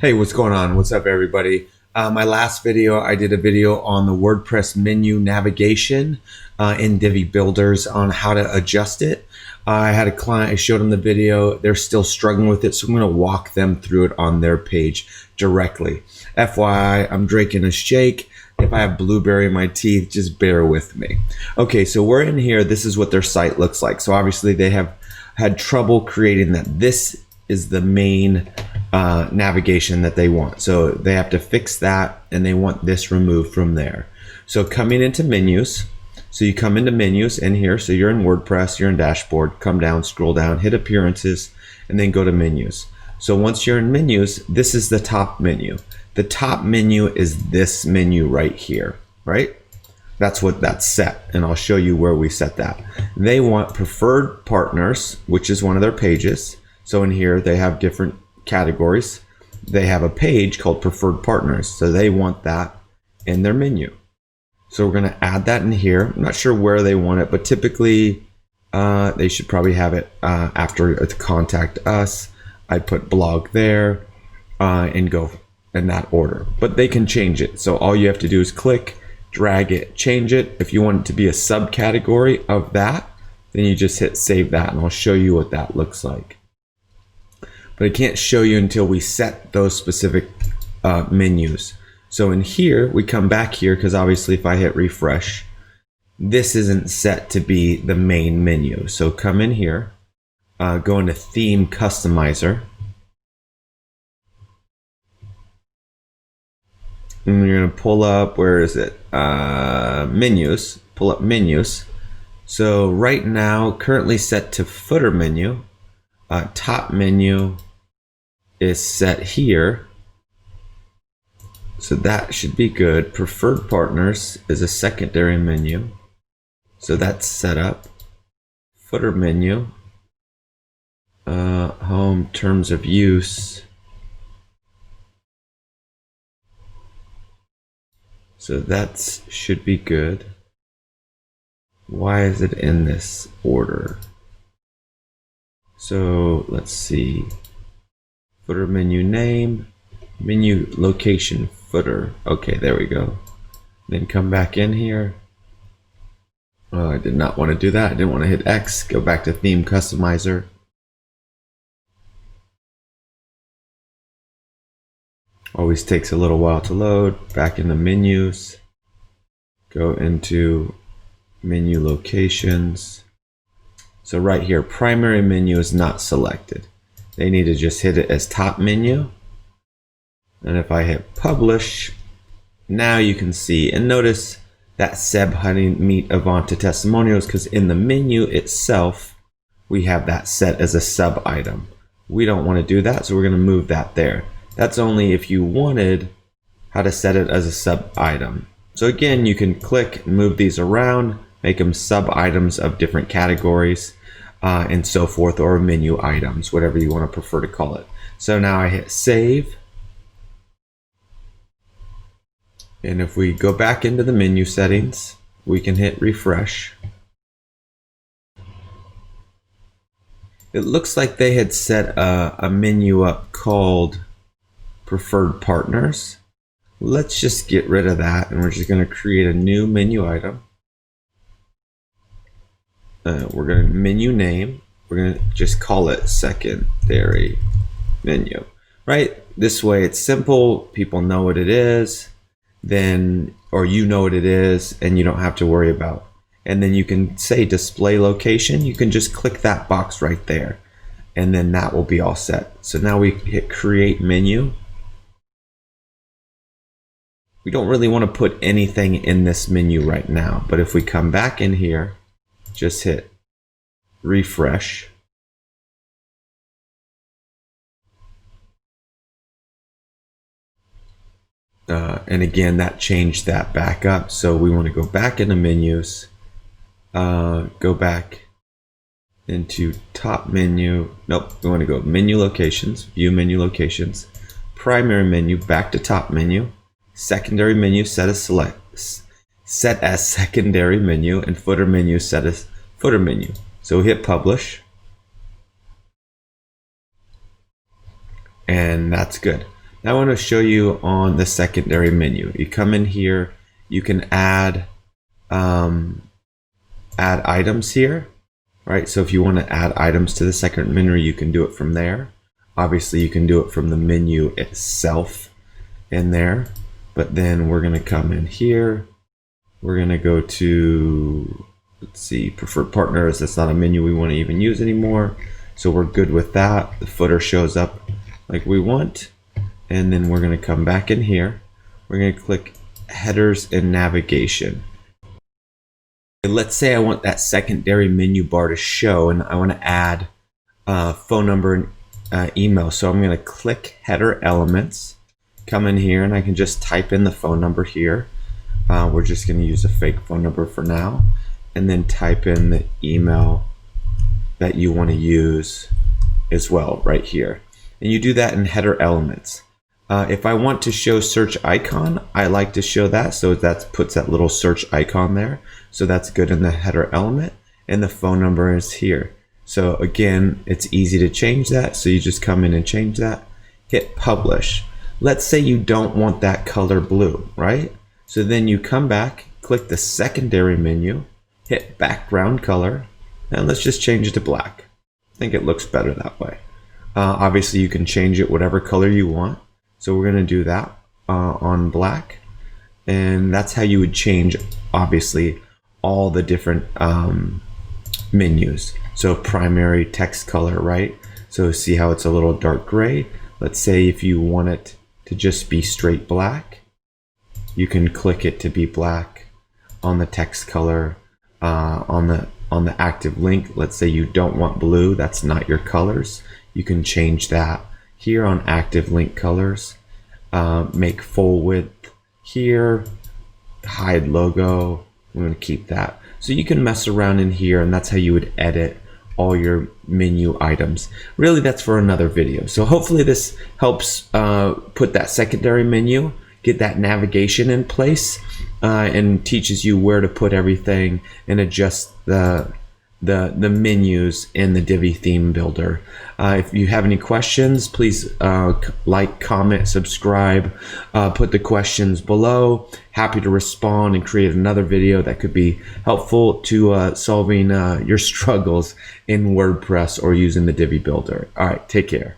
Hey, what's going on? What's up, everybody? My last video, I did a video on the WordPress menu navigation in Divi Builders on how to adjust it. I had a client, I showed them the video. They're still struggling with it, so I'm going to walk them through it on their page directly. FYI, I'm drinking a shake. If I have blueberry in my teeth, just bear with me. Okay, so we're in here. This is what their site looks like. So obviously they have had trouble creating that. This is the main navigation that they want. So they have to fix that, and they want this removed from there. So coming into menus, so you come into menus in here. So you're in WordPress, you're in dashboard, come down, scroll down, hit appearances, and then go to menus. So once you're in menus, this is the top menu. The top menu is this menu right here, right? That's what that's set, and I'll show you where we set that. They want preferred partners, which is one of their pages. So in here, they have different categories. They have a page called preferred partners. So they want that in their menu. So we're going to add that in here. I'm not sure where they want it, but typically they should probably have it after contact us. I put blog there and go in that order, but they can change it. So all you have to do is click, drag it, change it. If you want it to be a subcategory of that, then you just hit save that, and I'll show you what that looks like. But I can't show you until we set those specific menus. So in here, we come back here because obviously if I hit refresh, this isn't set to be the main menu. So come in here, go into theme customizer. And you're going to pull up, where is it? Menus, pull up menus. So right now, currently set to footer menu. Top menu is set here. So that should be good. Preferred partners is a secondary menu. So that's set up. Footer menu. Home terms of use. So that should be good. Why is it in this order? So let's see. Footer menu name, menu location footer. Okay, there we go. Then come back in here. Oh, I did not want to do that. I didn't want to hit X. Go back to theme customizer. Always takes a little while to load. Back in the menus. Go into menu locations. So right here, primary menu is not selected. They need to just hit it as top menu. And if I hit publish, now you can see, and notice that Seb Honey Meat Avanta testimonials, because in the menu itself, we have that set as a sub item. We don't want to do that, so we're going to move that there. That's only if you wanted how to set it as a sub item. So again, you can click and move these around, make them sub items of different categories and so forth, or menu items, whatever you want to prefer to call it. So now I hit save. And if we go back into the menu settings, we can hit refresh. It looks like they had set a menu up called preferred partners. Let's just get rid of that, and we're just going to create a new menu item. We're going to menu name. We're going to just call it secondary menu, right? This way it's simple. People know what it is, then, or you know what it is, and you don't have to worry about. And then you can say display location. You can just click that box right there, and then that will be all set. So now we hit create menu. We don't really want to put anything in this menu right now, but if we come back in here, just hit refresh. And again, that changed that back up. So we want to go back into menus, go back into top menu. Nope, we want to go menu locations, view menu locations, primary menu, back to top menu, secondary menu set as secondary menu, and footer menu set as footer menu. So we hit publish, and that's good. Now I want to show you on the secondary menu. You come in here, you can add items here, right? So if you want to add items to the second menu, you can do it from there. Obviously, you can do it from the menu itself in there, but then we're going to come in here. We're going to go to, let's see, preferred partners. That's not a menu we want to even use anymore. So we're good with that. The footer shows up like we want. And then we're going to come back in here. We're going to click headers and navigation. Let's say I want that secondary menu bar to show and I want to add phone number and email. So I'm going to click header elements, come in here, and I can just type in the phone number here. We're just going to use a fake phone number for now, and then type in the email that you want to use as well right here. And you do that in header elements. If I want to show search icon, I like to show that. So that puts that little search icon there. So that's good in the header element. And the phone number is here. So again, it's easy to change that. So you just come in and change that. Hit publish. Let's say you don't want that color blue, right? So then you come back, click the secondary menu, hit background color, and let's just change it to black. I think it looks better that way. Obviously, you can change it whatever color you want. So we're going to do that on black. And that's how you would change, obviously, all the different menus. So primary text color, right? So see how it's a little dark gray. Let's say if you want it to just be straight black, you can click it to be black on the text color, on the active link. Let's say you don't want blue, that's not your colors. You can change that here on active link colors. Make full width here, hide logo. I'm going to keep that. So you can mess around in here, and that's how you would edit all your menu items. Really, that's for another video. So hopefully this helps put that secondary menu, get that navigation in place, and teaches you where to put everything and adjust the menus in the Divi theme builder. If you have any questions, please like, comment, subscribe, put the questions below. Happy to respond and create another video that could be helpful to solving your struggles in WordPress or using the Divi builder. All right, take care.